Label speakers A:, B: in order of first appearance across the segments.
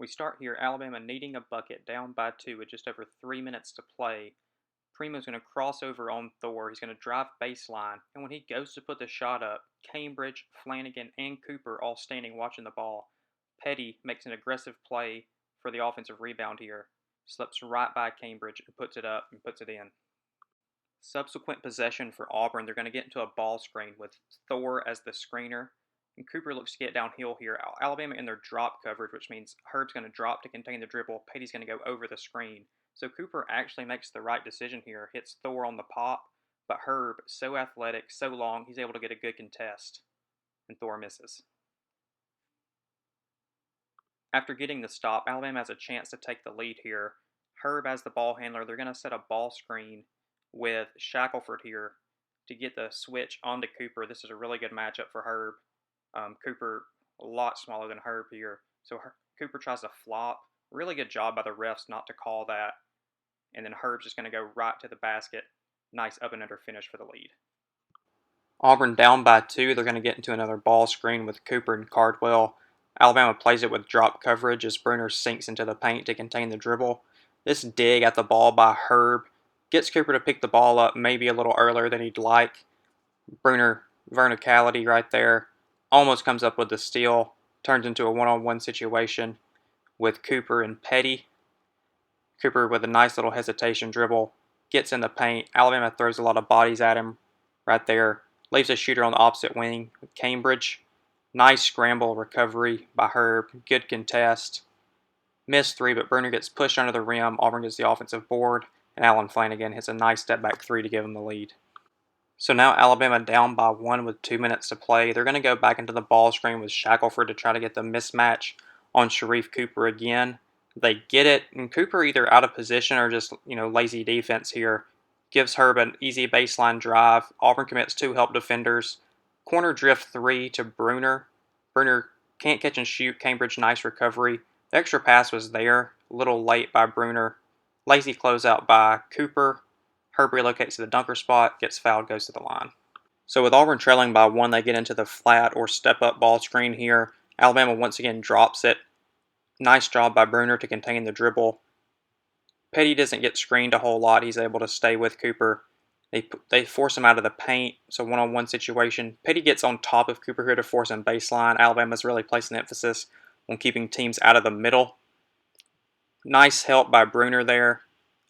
A: We start here, Alabama needing a bucket, down by 2 with just over 3 minutes to play. Primo's going to cross over on Thor. He's going to drive baseline. And when he goes to put the shot up, Cambridge, Flanagan, and Cooper all standing watching the ball. Petty makes an aggressive play for the offensive rebound here. Slips right by Cambridge and puts it up and puts it in. Subsequent possession for Auburn, they're going to get into a ball screen with Thor as the screener. And Cooper looks to get downhill here. Alabama in their drop coverage, which means Herb's going to drop to contain the dribble. Petty's going to go over the screen. So Cooper actually makes the right decision here, hits Thor on the pop, but Herb, so athletic, so long, he's able to get a good contest, and Thor misses. After getting the stop, Alabama has a chance to take the lead here. Herb as the ball handler, they're going to set a ball screen with Shackelford here to get the switch onto Cooper. This is a really good matchup for Herb. Cooper a lot smaller than Herb here. So Cooper tries to flop. Really good job by the refs not to call that. And then Herb's just going to go right to the basket. Nice up and under finish for the lead. Auburn down by 2. They're going to get into another ball screen with Cooper and Cardwell. Alabama plays it with drop coverage as Bruner sinks into the paint to contain the dribble. This dig at the ball by Herb gets Cooper to pick the ball up maybe a little earlier than he'd like. Bruner, verticality right there. Almost comes up with the steal. Turns into a one-on-one situation with Cooper and Petty. Cooper with a nice little hesitation dribble. Gets in the paint. Alabama throws a lot of bodies at him right there. Leaves a shooter on the opposite wing with Cambridge. Nice scramble recovery by Herb. Good contest. Missed 3, but Bruner gets pushed under the rim. Auburn gets the offensive board. And Alan Flanagan hits a nice step back 3 to give him the lead. So now Alabama down by 1 with 2 minutes to play. They're going to go back into the ball screen with Shackelford to try to get the mismatch on Sharif Cooper again. They get it, and Cooper either out of position or just, lazy defense here. Gives Herb an easy baseline drive. Auburn commits 2 help defenders. Corner drift 3 to Bruner. Bruner can't catch and shoot. Cambridge, nice recovery. The extra pass was there. A little late by Bruner. Lazy closeout by Cooper. Herb relocates to the dunker spot, gets fouled, goes to the line. So with Auburn trailing by 1, they get into the flat or step-up ball screen here. Alabama once again drops it. Nice job by Bruner to contain the dribble. Petty doesn't get screened a whole lot. He's able to stay with Cooper. They force him out of the paint. It's a one-on-one situation. Petty gets on top of Cooper here to force him baseline. Alabama's really placing emphasis on keeping teams out of the middle. Nice help by Bruner there.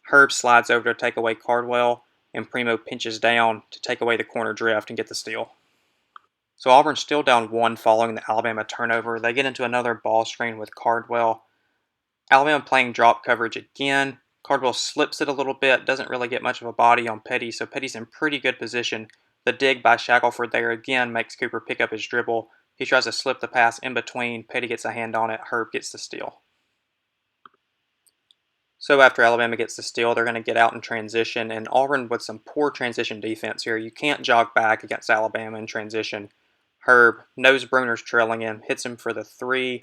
A: Herb slides over to take away Cardwell, and Primo pinches down to take away the corner drift and get the steal. So Auburn's still down 1 following the Alabama turnover. They get into another ball screen with Cardwell. Alabama playing drop coverage again. Cardwell slips it a little bit, doesn't really get much of a body on Petty, so Petty's in pretty good position. The dig by Shackelford there again makes Cooper pick up his dribble. He tries to slip the pass in between. Petty gets a hand on it. Herb gets the steal. So after Alabama gets the steal, they're going to get out in transition, and Auburn with some poor transition defense here. You can't jog back against Alabama in transition. Herb knows Bruner's trailing him, hits him for the 3,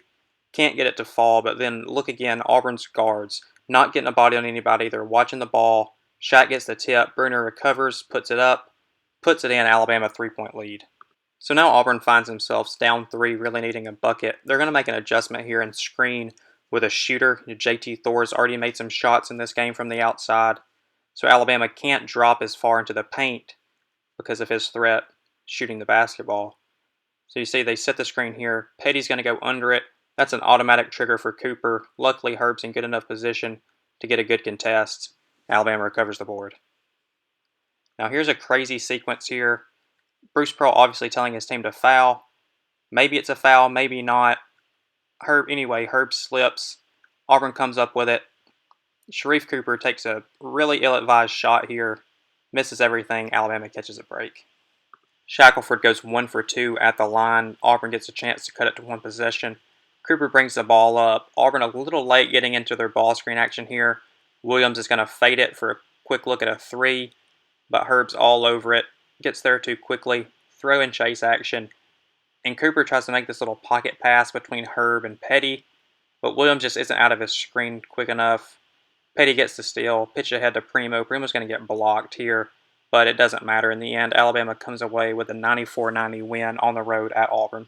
A: can't get it to fall, but then look again, Auburn's guards, not getting a body on anybody. They're watching the ball. Shaq gets the tip. Bruner recovers, puts it up, puts it in. Alabama 3-point lead. So now Auburn finds themselves down 3, really needing a bucket. They're going to make an adjustment here and screen with a shooter. JT Thor's already made some shots in this game from the outside. So Alabama can't drop as far into the paint because of his threat shooting the basketball. So you see they set the screen here. Petty's going to go under it. That's an automatic trigger for Cooper. Luckily, Herb's in good enough position to get a good contest. Alabama recovers the board. Now here's a crazy sequence here. Bruce Pearl obviously telling his team to foul. Maybe it's a foul, maybe not. Herb slips. Auburn comes up with it. Sharif Cooper takes a really ill-advised shot here. Misses everything. Alabama catches a break. Shackelford goes 1 for 2 at the line. Auburn gets a chance to cut it to 1 possession. Cooper brings the ball up. Auburn a little late getting into their ball screen action here. Williams is going to fade it for a quick look at a 3, but Herb's all over it. Gets there too quickly. Throw and chase action. And Cooper tries to make this little pocket pass between Herb and Petty, but Williams just isn't out of his screen quick enough. Petty gets the steal, pitch ahead to Primo. Primo's going to get blocked here, but it doesn't matter in the end. Alabama comes away with a 94-90 win on the road at Auburn.